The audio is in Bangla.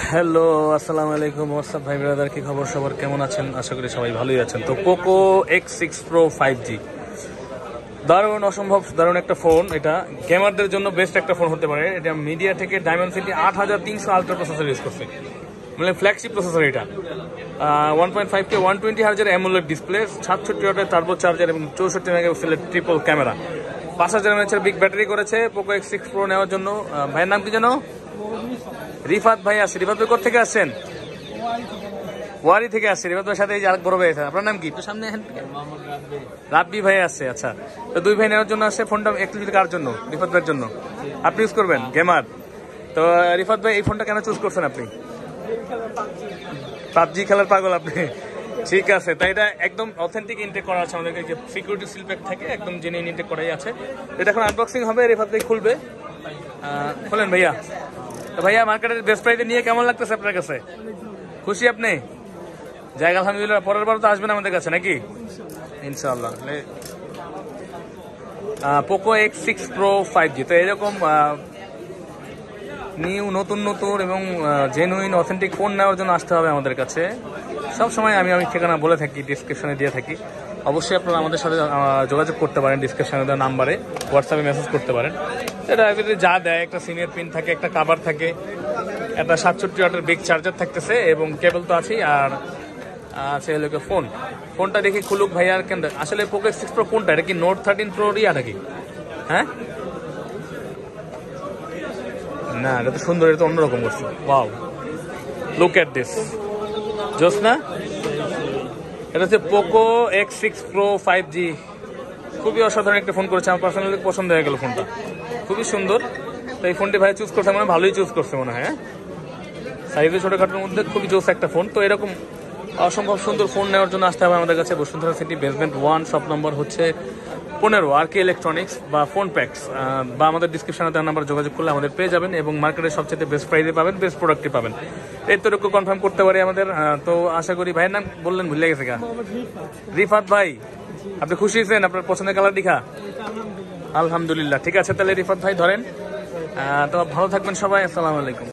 হ্যালো, আসসালামু আলাইকুম। হোয়াটসঅ্যাপ ভাই ব্রাদার, কি খবর? সবার কেমন আছেন? আশা করি সবাই ভালোই আছেন। তো পোকো X6 Pro 5G দারুণ, অসম্ভব দারুণ একটা ফোন। এটা গেমারদের জন্য বেস্ট একটা ফোন হতে পারে। এটা মিডিয়া থেকে ডায়মেনসিটি 8300 আলট্রা প্রসেসর ইউজ করছে, মানে ফ্ল্যাগশিপ প্রসেসর। এটা 1.5K 120 হার্জের অ্যামোলেড ডিসপ্লে, 67 ওয়াটের টার্বো চার্জার এবং 64 মেগাপিক্সেলের triple camera, 5000 mAh big battery করেছে পোকো X6 Pro নেওয়ার জন্য। ভাইয়ের নাম কি যেন? রিফাত ভাই আছে। রিফাত ভাই কোথা থেকে আসছেন? ওয়ারি থেকে আসছে। রিফাত ভাইয়ের সাথে এই যে আরেক বড় ভাই আছে। আপনার নাম কি? তো সামনে রাব্বি ভাই আছে। আচ্ছা, তো দুই ভাই নেওয়ার জন্য আসছে। ফোনটা একটু কার জন্য? রিফাত ভাইয়ের জন্য। আপনি ইউজ করবেন গেমার। তো রিফাত ভাই এই ফোনটা কেন চুজ করছেন আপনি? পাবজি খেলার পাগল আপনি? ঠিক আছে, তাই এটা একদম অথেন্টিক ইনটেক করা আছে আমাদেরকে, যে সিকিউরিটি সিল প্যাক থাকে একদম জেনুইন ইনটেক করাই আছে। এটা এখন আনবক্সিং হবে, রিফাত ভাই খুলবে। খোলেন ভাইয়া। তো ভাইয়া, মার্কেটের বেস্ট প্রাইসে নিয়ে কেমন লাগতেছে আপনার কাছে? খুশি আপনি? জায়গা আলহামদুলিল্লাহ। পরের বার তো আসবেন আমাদের কাছে নাকি? ইনশাআল্লাহ। পোকো X6 Pro 5G তো এরকম নিউ নতুন এবং জেনুইন অথেন্টিক ফোন নেওয়ার জন্য আসতে হবে আমাদের কাছে। সব সময় আমি ঠিকানা বলে থাকি, ডিসক্রিপশনে দিয়ে থাকি। অবশ্যই আপনারা আমাদের সাথে যোগাযোগ করতে পারেন, ডিসক্রিপশনে দেওয়া নাম্বারে হোয়াটসঅ্যাপে মেসেজ করতে পারেন। এটা যা দেয়, একটা সিনিয়র পিন থাকে, একটা কাভার থাকে, একটা 67 ওয়াটের বিগ চার্জার থাকতেছে এবং কেবল তো আছেই। আর আছে হলো ফোনটা দেখি খুলুক ভাই। আর কেন আসলে পোকো X6 Pro কোনটা? এটা কি নোট 13 Pro রিয়া নাকি? হ্যাঁ, না, এটা তো সুন্দর, এটা তো অন্যরকম করছে। ওয়াও, লুক এট দিস, জোস না? এটা হচ্ছে পোকো X6 Pro 5G। খুবই অসাধারণ একটা ফোন করেছে, আমার পার্সোনালি পছন্দ হয়ে গেল ফোনটা, খুবই সুন্দর। তো এই ফোনটি ভাই চুজ করছে, মানে ভালোই চুজ করছে মনে হয়। হ্যাঁ, সাইজে ছোটখাটোর মধ্যে খুবই জোস একটা ফোন। তো এরকম অসম্ভব সুন্দর ফোন নেওয়ার জন্য আসতে হবে আমাদের কাছে। Bashundhara city basement 1, shop number হচ্ছে 15, RK ইলেকট্রনিক্স বা ফোন প্যাক্স, বা আমাদের ডিসক্রিপশনে দেওয়া নাম্বার যোগাযোগ করলে আমাদের পেয়ে যাবেন এবং মার্কেটের সবচেয়ে বেস্ট প্রাইসে পাবেন, বেস্ট প্রোডাক্টই পাবেন। এতটুকু কনফার্ম করতে পারি আমাদের। তো আশা করি, ভাইয়ের নাম বললেন, ভুলে গেছে গা? রিফাত ভাই, আপনি খুশি হয়েছেন আপনার পছন্দের কালার দেখা? আলহামদুলিল্লাহ। ঠিক আছে, তাহলে রিফাত ভাই ধরেন। তো ভালো থাকবেন সবাই। আসসালামু আলাইকুম।